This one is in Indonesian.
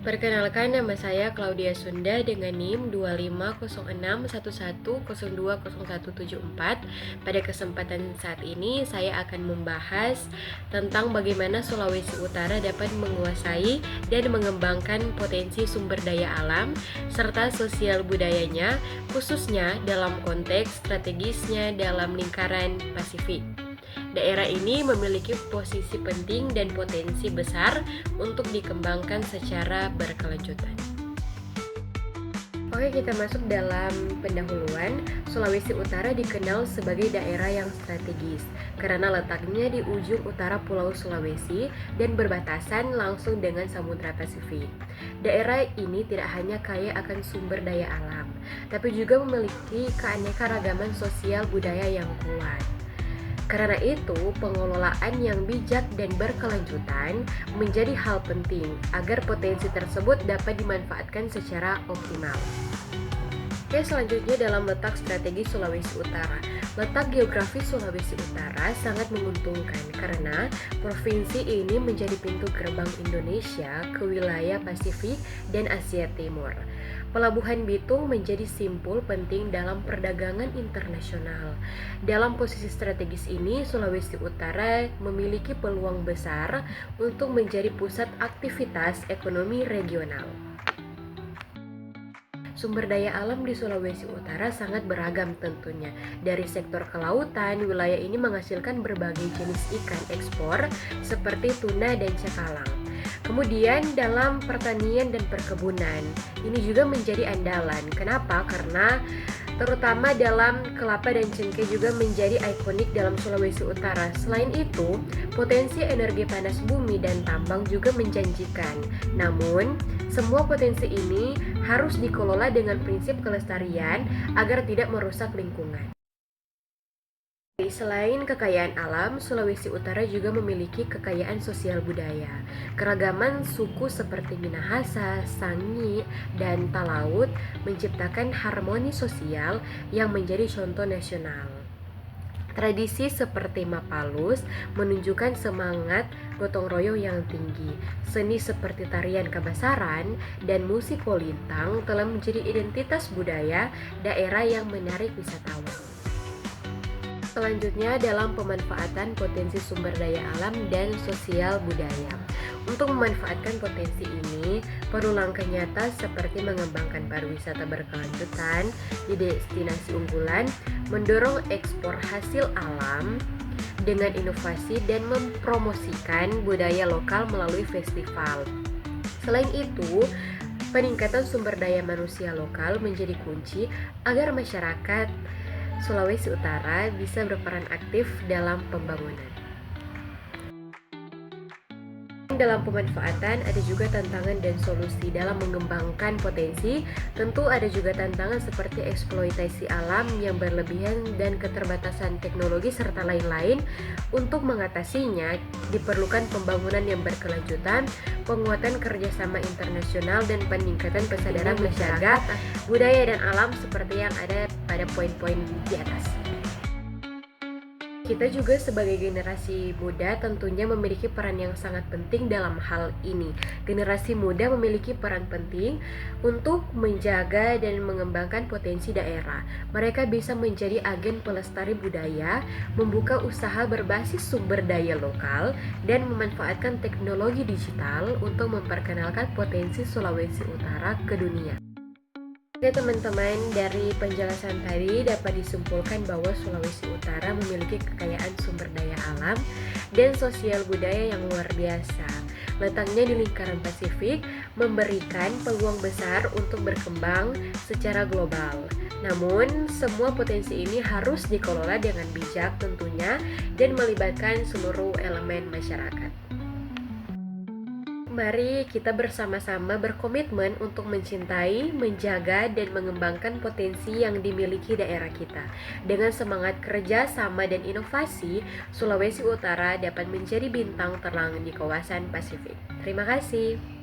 Perkenalkan, nama saya Claudia Sunda dengan NIM 250611020174. Pada kesempatan saat ini saya akan membahas tentang bagaimana Sulawesi Utara dapat menguasai dan mengembangkan potensi sumber daya alam serta sosial budayanya, khususnya dalam konteks strategisnya dalam lingkaran Pasifik. Daerah ini memiliki posisi penting dan potensi besar untuk dikembangkan secara berkelanjutan. Oke, kita masuk dalam pendahuluan. Sulawesi Utara dikenal sebagai daerah yang strategis karena letaknya di ujung utara Pulau Sulawesi dan berbatasan langsung dengan Samudra Pasifik. Daerah ini tidak hanya kaya akan sumber daya alam, tapi juga memiliki keanekaragaman sosial budaya yang kuat. Karena itu, pengelolaan yang bijak dan berkelanjutan menjadi hal penting agar potensi tersebut dapat dimanfaatkan secara optimal. Oke, selanjutnya dalam letak strategi Sulawesi Utara. Letak geografis Sulawesi Utara sangat menguntungkan karena provinsi ini menjadi pintu gerbang Indonesia ke wilayah Pasifik dan Asia Timur. Pelabuhan Bitung menjadi simpul penting dalam perdagangan internasional. Dalam posisi strategis ini, Sulawesi Utara memiliki peluang besar untuk menjadi pusat aktivitas ekonomi regional. Sumber daya alam di Sulawesi Utara sangat beragam tentunya. Dari sektor kelautan, wilayah ini menghasilkan berbagai jenis ikan ekspor seperti tuna dan cakalang. Kemudian dalam pertanian dan perkebunan, ini juga menjadi andalan. Kenapa? Karena terutama dalam kelapa dan cengkeh juga menjadi ikonik dalam Sulawesi Utara. Selain itu, potensi energi panas bumi dan tambang juga menjanjikan. Namun, semua potensi ini harus dikelola dengan prinsip kelestarian agar tidak merusak lingkungan. Selain kekayaan alam, Sulawesi Utara juga memiliki kekayaan sosial budaya. Keragaman suku seperti Minahasa, Sangi, dan Talaut menciptakan harmoni sosial yang menjadi contoh nasional. Tradisi seperti Mapalus menunjukkan semangat gotong royong yang tinggi. Seni seperti tarian Kabasaran dan musik Kolintang telah menjadi identitas budaya daerah yang menarik wisatawan. Selanjutnya dalam pemanfaatan potensi sumber daya alam dan sosial budaya. Untuk memanfaatkan potensi ini, perlu langkah nyata seperti mengembangkan pariwisata berkelanjutan di destinasi unggulan, mendorong ekspor hasil alam dengan inovasi dan mempromosikan budaya lokal melalui festival. Selain itu, peningkatan sumber daya manusia lokal menjadi kunci agar masyarakat Sulawesi Utara bisa berperan aktif dalam pembangunan. Dalam pemanfaatan ada juga tantangan dan solusi dalam mengembangkan potensi. Tentu ada juga tantangan seperti eksploitasi alam yang berlebihan dan keterbatasan teknologi serta lain-lain. Untuk mengatasinya diperlukan pembangunan yang berkelanjutan, penguatan kerjasama internasional dan peningkatan kesadaran masyarakat, budaya dan alam seperti yang ada pada poin-poin di atas. Kita juga sebagai generasi muda tentunya memiliki peran yang sangat penting dalam hal ini. Generasi muda memiliki peran penting untuk menjaga dan mengembangkan potensi daerah. Mereka bisa menjadi agen pelestari budaya, membuka usaha berbasis sumber daya lokal, dan memanfaatkan teknologi digital untuk memperkenalkan potensi Sulawesi Utara ke dunia. Oke teman-teman, dari penjelasan tadi dapat disimpulkan bahwa Sulawesi Utara memiliki kekayaan sumber daya alam dan sosial budaya yang luar biasa. Letaknya di lingkaran Pasifik memberikan peluang besar untuk berkembang secara global. Namun, semua potensi ini harus dikelola dengan bijak tentunya dan melibatkan seluruh elemen masyarakat. Mari kita bersama-sama berkomitmen untuk mencintai, menjaga, dan mengembangkan potensi yang dimiliki daerah kita. Dengan semangat kerja sama dan inovasi, Sulawesi Utara dapat menjadi bintang terang di kawasan Pasifik. Terima kasih.